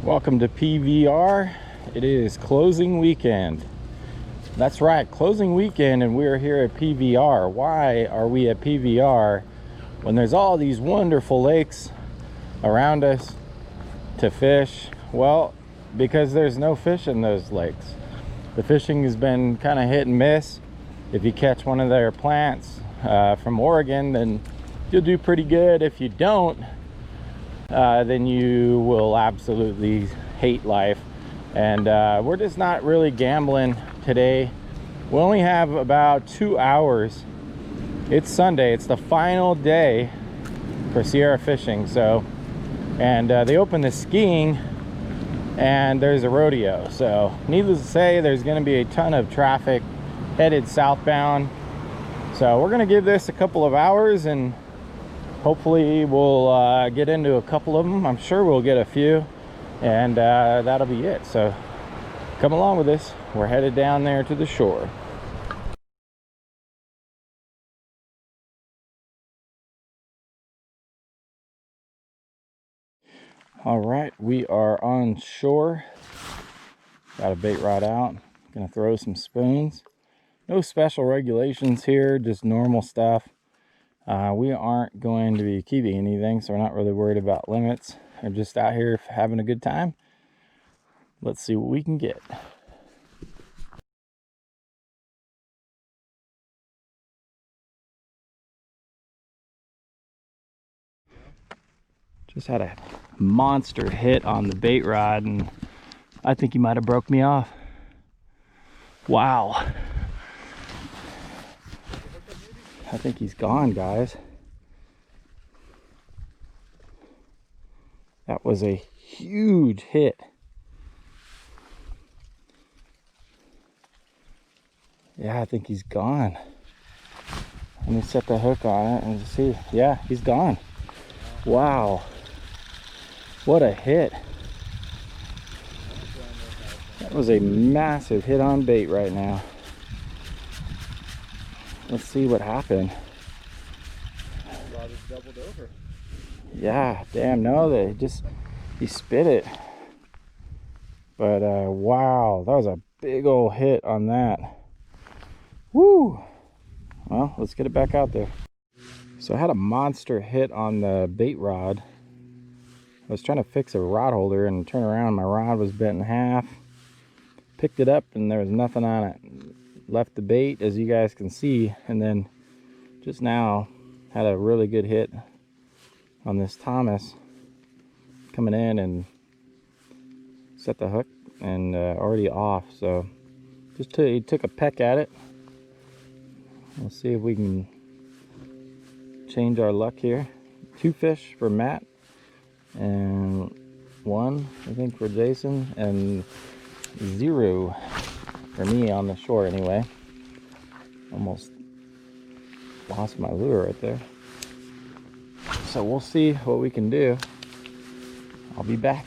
Welcome to PVR. It is closing weekend. That's right, closing weekend, and we're here at PVR. Why are we at PVR when there's all these wonderful lakes around us to fish? Well, because there's no fish in those lakes. The fishing has been kind of hit and miss. If you catch one of their plants from Oregon, then you'll do pretty good. If you don't, then you will absolutely hate life. And we're just not really gambling today. We only have about 2 hours. It's Sunday. It's the final day for Sierra fishing. So, and they open the skiing and there's a rodeo. So needless to say, there's going to be a ton of traffic headed southbound. So we're going to give this a couple of hours and hopefully we'll get into a couple of them. I'm sure we'll get a few, and that'll be it. So come along with us. We're headed down there to the shore. All right, we are on shore. Got a bait rod out. Gonna throw some spoons. No special regulations here, just normal stuff. We aren't going to be keeping anything, so we're not really worried about limits. We're just out here having a good time. Let's see what we can get. Just had a monster hit on the bait rod, and I think he might have broke me off. Wow. I think he's gone, guys. That was a huge hit. Yeah, I think he's gone. Let me set the hook on it and see. Yeah, he's gone. Wow. What a hit. That was a massive hit on bait right now. Let's see what happened. Rod is doubled over. Yeah, damn, no, he spit it. But wow, that was a big old hit on that. Woo! Well, let's get it back out there. So I had a monster hit on the bait rod. I was trying to fix a rod holder and turn around, my rod was bent in half. Picked it up and there was nothing on it. Left the bait, as you guys can see, and then just now had a really good hit on this Thomas coming in and set the hook and already off. So just he took a peck at it. We'll see if we can change our luck here. 2 fish for Matt and 1 I think for Jason, and 0 for me on the shore anyway. Almost lost my lure right there. So we'll see what we can do. I'll be back.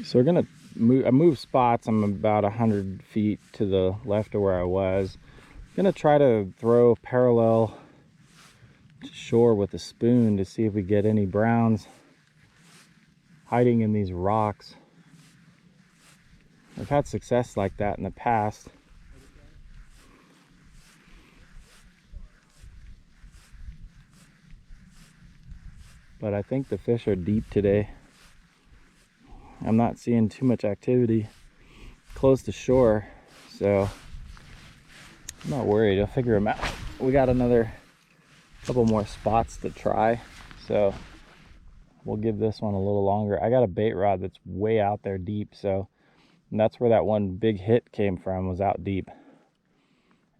So we're gonna move. I moved spots. I'm about 100 feet to the left of where I was. Gonna try to throw parallel to shore with a spoon to see if we get any browns hiding in these rocks. I've had success like that in the past. But I think the fish are deep today. I'm not seeing too much activity close to shore, so I'm not worried. I'll figure them out. We got another couple more spots to try, so we'll give this one a little longer. I got a bait rod that's way out there deep, so and that's where that one big hit came from, was out deep.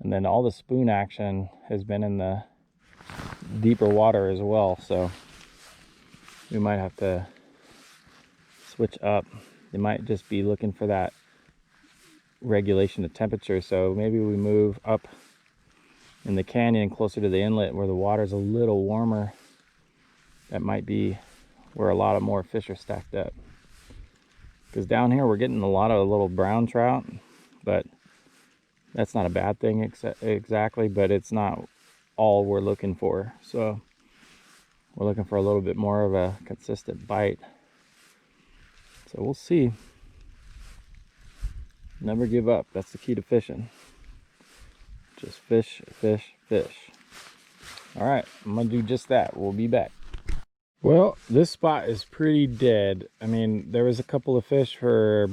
And then all the spoon action has been in the deeper water as well, so we might have to switch up. They might just be looking for that regulation of temperature, so maybe we move up in the canyon closer to the inlet where the water's a little warmer. That might be where a lot of more fish are stacked up. Because down here we're getting a lot of little brown trout, but that's not a bad thing exactly, but it's not all we're looking for. So we're looking for a little bit more of a consistent bite. So we'll see. Never give up. That's the key to fishing. Just fish, fish, fish. All right, I'm gonna do just that. We'll be back. Well, this spot is pretty dead. I mean, there was a couple of fish for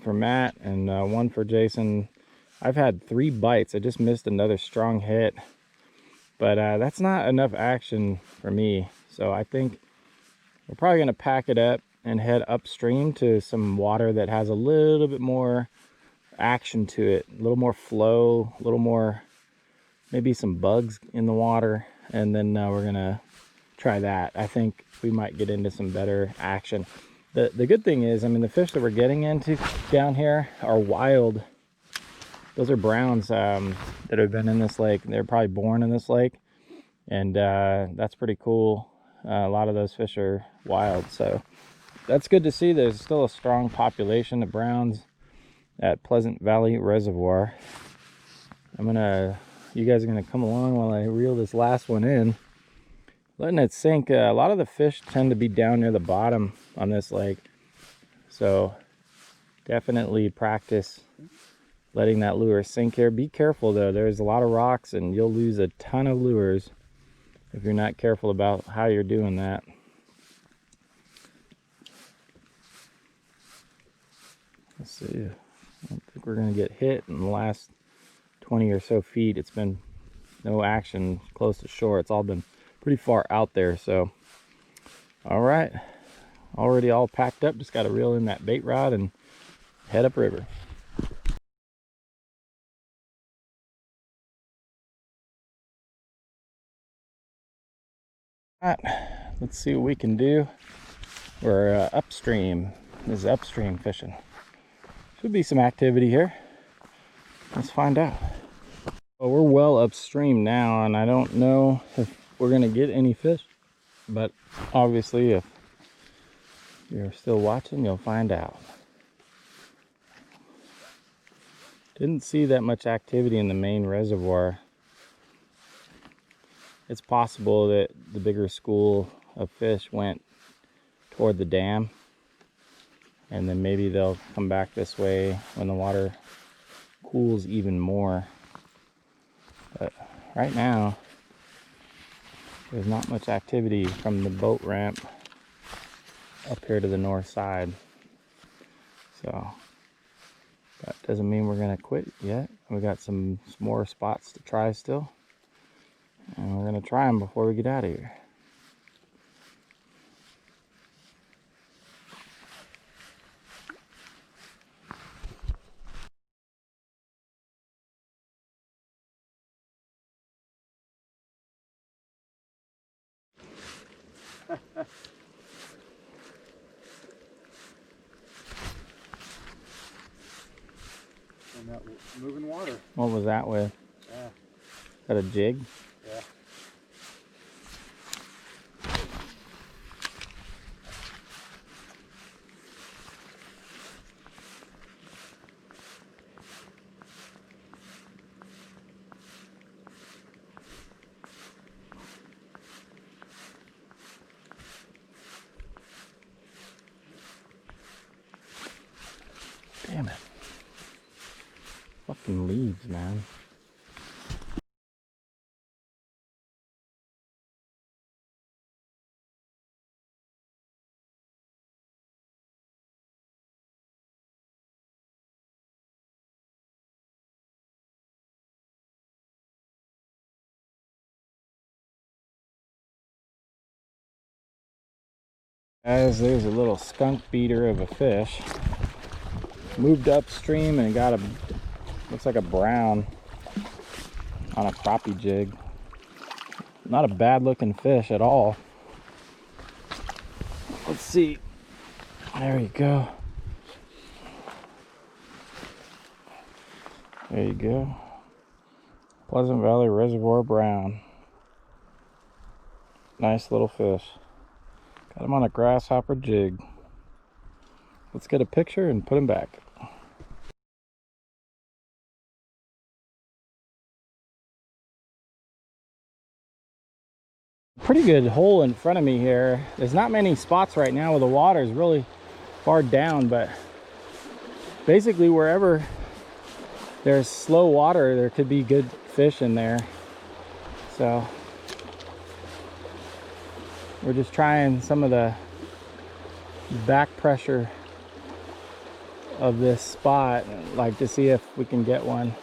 Matt and one for Jason. I've had 3 bites. I just missed another strong hit, but that's not enough action for me. So I think we're probably gonna pack it up and head upstream to some water that has a little bit more action to it, a little more flow, a little more, maybe some bugs in the water, and then we're gonna try that. I think we might get into some better action. The good thing is, I mean, the fish that we're getting into down here are wild. Those are browns that have been in this lake. They're probably born in this lake, and that's pretty cool. A lot of those fish are wild, so that's good to see. There's still a strong population of browns at Pleasant Valley Reservoir. You guys are gonna come along while I reel this last one in. Letting it sink. A lot of the fish tend to be down near the bottom on this lake, so definitely practice letting that lure sink here. Be careful though, there's a lot of rocks and you'll lose a ton of lures if you're not careful about how you're doing that. Let's see, I don't think we're gonna get hit in the last 20 or so feet. It's been no action close to shore. It's all been pretty far out there. So all right, already all packed up, just got to reel in that bait rod and head upriver. All right, let's see what we can do. We're upstream. This is upstream fishing. Should be some activity here. Let's find out. Well, we're well upstream now, and I don't know if we're gonna get any fish, but obviously if you're still watching, you'll find out. Didn't see that much activity in the main reservoir. It's possible that the bigger school of fish went toward the dam, and then maybe they'll come back this way when the water cools even more. But right now there's not much activity from the boat ramp up here to the north side. So that doesn't mean we're gonna quit yet. We got some more spots to try still, and we're gonna try them before we get out of here. And that moving water. What was that with? Yeah. Is that a jig? Yeah. Damn it. Fucking leaves, man. Guys, there's a little skunk beater of a fish. Moved upstream and got looks like a brown on a crappie jig. Not a bad looking fish at all. Let's see. There you go. There you go. Pleasant Valley Reservoir brown. Nice little fish. Got him on a grasshopper jig. Let's get a picture and put him back. Pretty good hole in front of me here. There's not many spots right now where the water is really far down, but basically wherever there's slow water, there could be good fish in there. So we're just trying some of the back pressure of this spot, like to see if we can get one.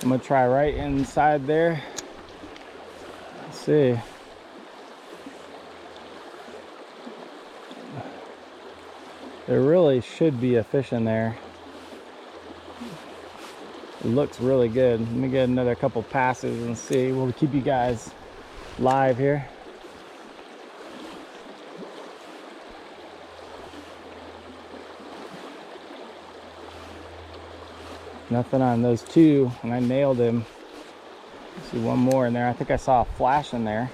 I'm gonna try right inside there. Let's see. There really should be a fish in there. It looks really good. Let me get another couple passes and see. We'll keep you guys live here. Nothing on those two, and I nailed him. Let's see one more in there. I think I saw a flash in there.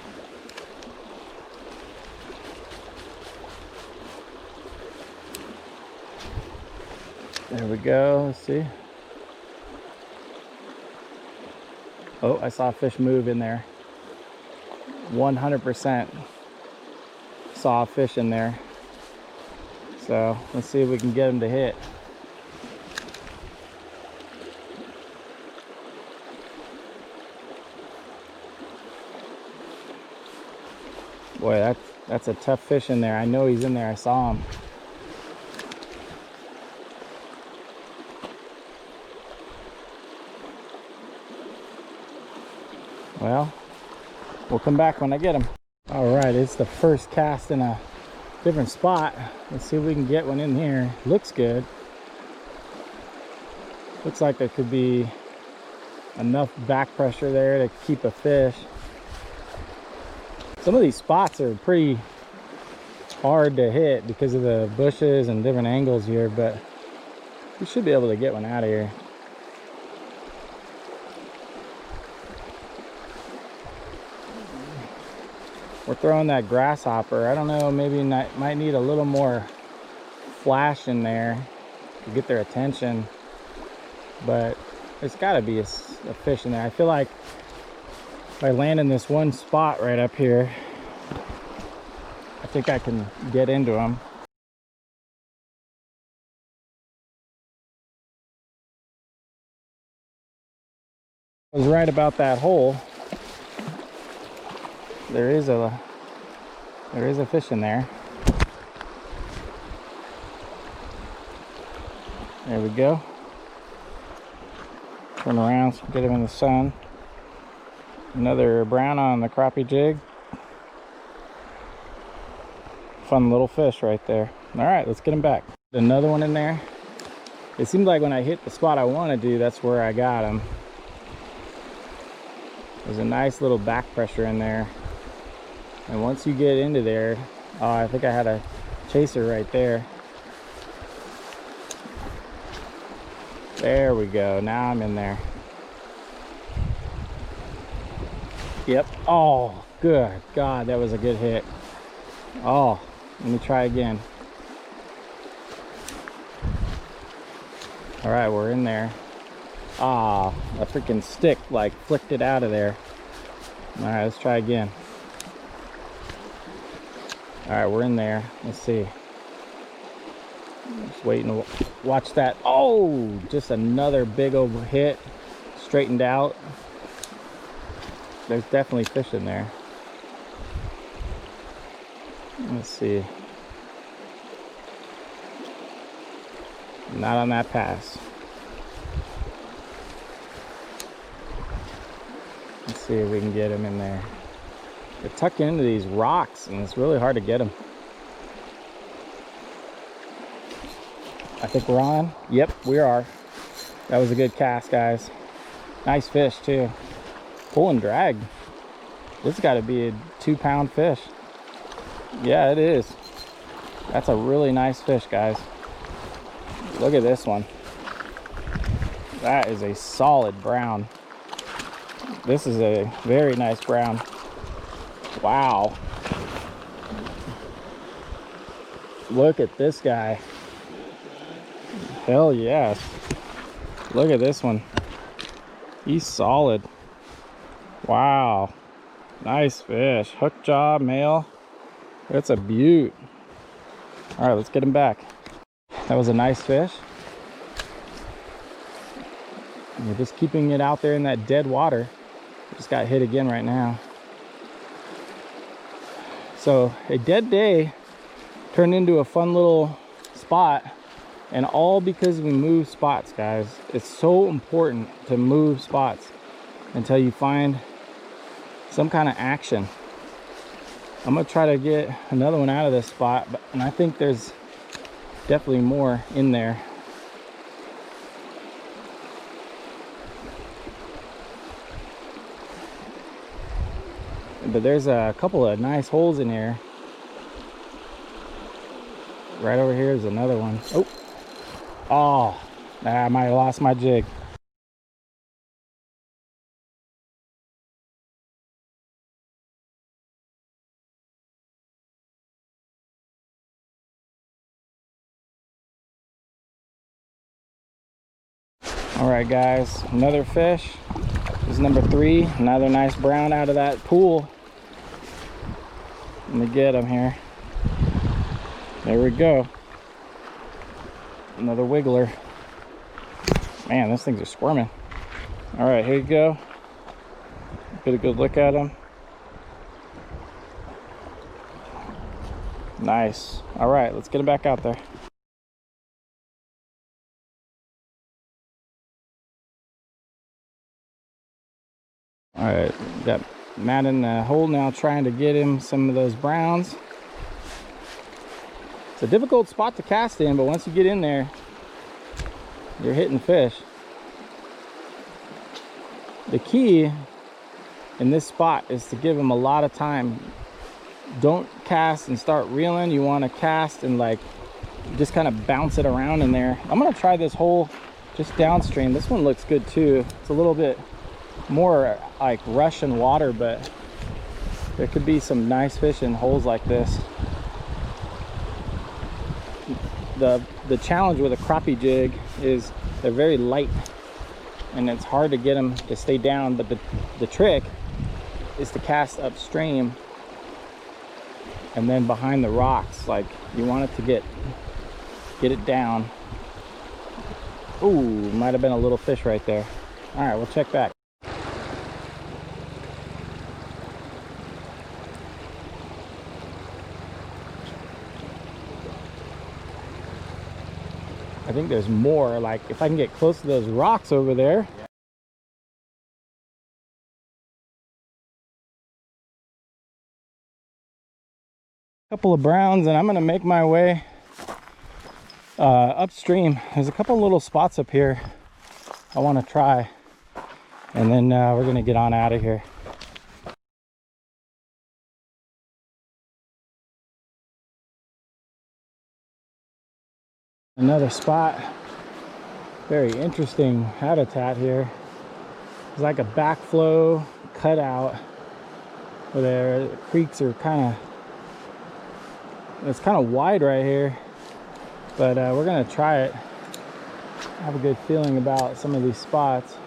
There we go. Let's see. Oh, I saw a fish move in there. 100% saw a fish in there. So let's see if we can get him to hit. Boy, that's a tough fish in there. I know he's in there. I saw him. Well, we'll come back when I get him. All right, it's the first cast in a different spot. Let's see if we can get one in here. Looks good. Looks like there could be enough back pressure there to keep a fish. Some of these spots are pretty hard to hit because of the bushes and different angles here, but we should be able to get one out of here. We're throwing that grasshopper. I don't know, maybe might need a little more flash in there to get their attention, but there's got to be a fish in there. I feel like if I land in this one spot right up here, I think I can get into them. I was right about that hole. There is a fish in there. There we go. Turn around so get him in the sun. Another brown on the crappie jig. Fun little fish right there. All right, let's get him back. Another one in there. It seemed like when I hit the spot I want to do, that's where I got him. There's a nice little back pressure in there. And once you get into there, oh, I think I had a chaser right there. There we go. Now I'm in there. Yep. Oh, good God, that was a good hit. Oh, let me try again. All right, we're in there. Ah, a freaking stick like flicked it out of there. All right, let's try again. All right, we're in there. Let's see. Just waiting to watch that. Oh, just another big old hit. Straightened out. There's definitely fish in there. Let's see. Not on that pass. Let's see if we can get him in there. They're tucked into these rocks and it's really hard to get them. I think we're on. Yep, we are. That was a good cast, guys. Nice fish too. Pull and drag. This has got to be a 2-pound fish. Yeah, it is. That's a really nice fish, guys. Look at this one. That is a solid brown. This is a very nice brown. Wow. Look at this guy. Hell yes. Look at this one. He's solid. Wow. Nice fish. Hook jaw, male. That's a beaut. All right, let's get him back. That was a nice fish. And we're just keeping it out there in that dead water. Just got hit again right now. So a dead day turned into a fun little spot, and all because we move spots, guys. It's so important to move spots until you find some kind of action. I'm gonna try to get another one out of this spot, and I think there's definitely more in there. But there's a couple of nice holes in here. Right over here is another one. Oh, I might have lost my jig. All right, guys, another fish. This is number 3. Another nice brown out of that pool. Let me get him here. There we go. Another wiggler. Man, those things are squirming. All right, here you go. Get a good look at him. Nice. All right, let's get him back out there. All right, got Matt in the hole now, trying to get him some of those browns. It's a difficult spot to cast in, but once you get in there, you're hitting fish. The key in this spot is to give them a lot of time. Don't cast and start reeling. You want to cast and like just kind of bounce it around in there. I'm gonna try this hole just downstream. This one looks good too. It's a little bit more like Russian water, but there could be some nice fish in holes like this. The challenge with a crappie jig is they're very light and it's hard to get them to stay down, but the trick is to cast upstream and then behind the rocks. Like, you want it to get it down. Ooh, might have been a little fish right there. All right, we'll check back. I think there's more. Like, if I can get close to those rocks over there. Couple of browns, and I'm gonna make my way upstream. There's a couple little spots up here I want to try, and then we're gonna get on out of here. Another spot, very interesting habitat here. It's like a backflow cutout where the creeks are it's kind of wide right here, but we're gonna try it. I have a good feeling about some of these spots.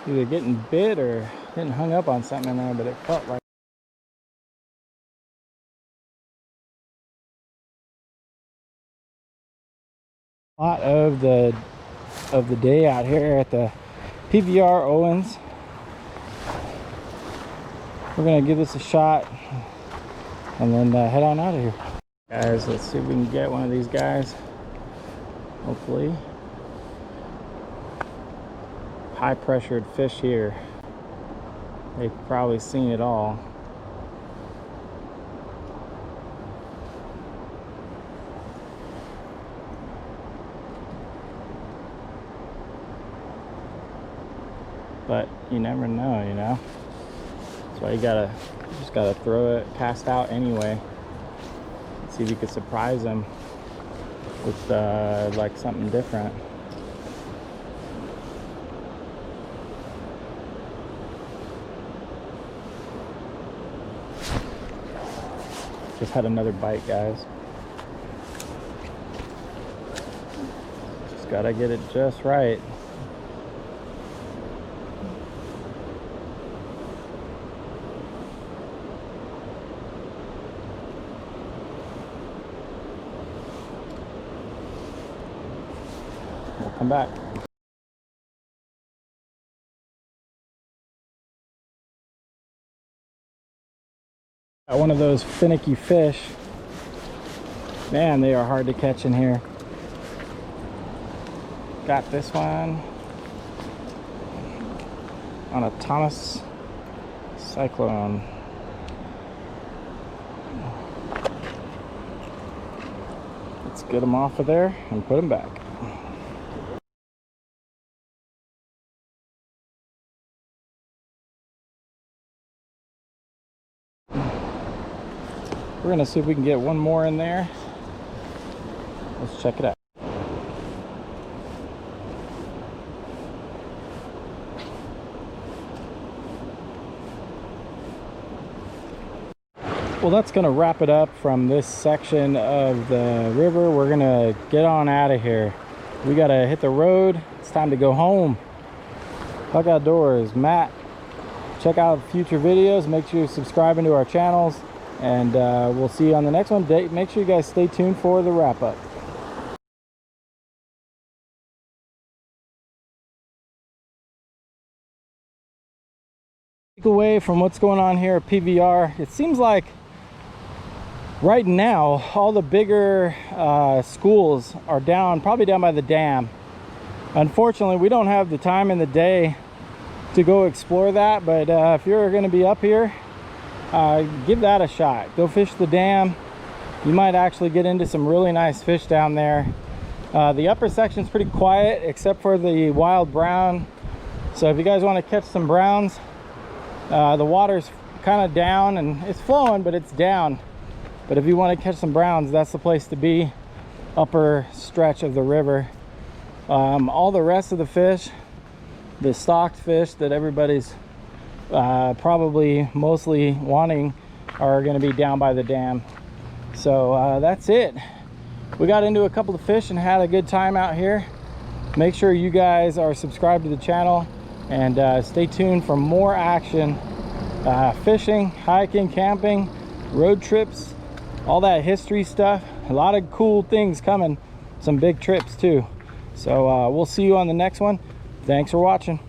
Either getting bit or getting hung up on something in there, but it felt like a lot of the day out here at the PVR Owens. We're gonna give this a shot and then head on out of here. Guys, let's see if we can get one of these guys. Hopefully. High pressured fish here. They've probably seen it all. But you never know, you know. So you just gotta throw it, cast out anyway. Let's see if you could surprise them with like something different. Just had another bite, guys. Just gotta get it just right. We'll come back. Got one of those finicky fish. Man, they are hard to catch in here. Got this one on a Thomas Cyclone. Let's get them off of there and put them back. We're gonna see if we can get one more in there. Let's check it out. Well, that's gonna wrap it up from this section of the river. We're gonna get on out of here. We gotta hit the road. It's time to go home. Puck Outdoors, Matt. Check out future videos. Make sure you're subscribing to our channels. And we'll see you on the next one. Make sure you guys stay tuned for the wrap up. Take away from what's going on here at PVR, it seems like right now all the bigger schools are probably down by the dam. Unfortunately, we don't have the time in the day to go explore that, but if you're going to be up here, give that a shot. Go fish the dam. You might actually get into some really nice fish down there. The upper section is pretty quiet except for the wild brown. So if you guys want to catch some browns, the water's kind of down and it's flowing, but it's down. But if you want to catch some browns, that's the place to be. Upper stretch of the river. All the rest of the fish, the stocked fish that everybody's probably mostly wanting, are going to be down by the dam. So that's it. We got into a couple of fish and had a good time out here. Make sure you guys are subscribed to the channel and stay tuned for more action. Fishing, hiking, camping, road trips, all that history stuff. A lot of cool things coming. Some big trips too. So we'll see you on the next one. Thanks for watching.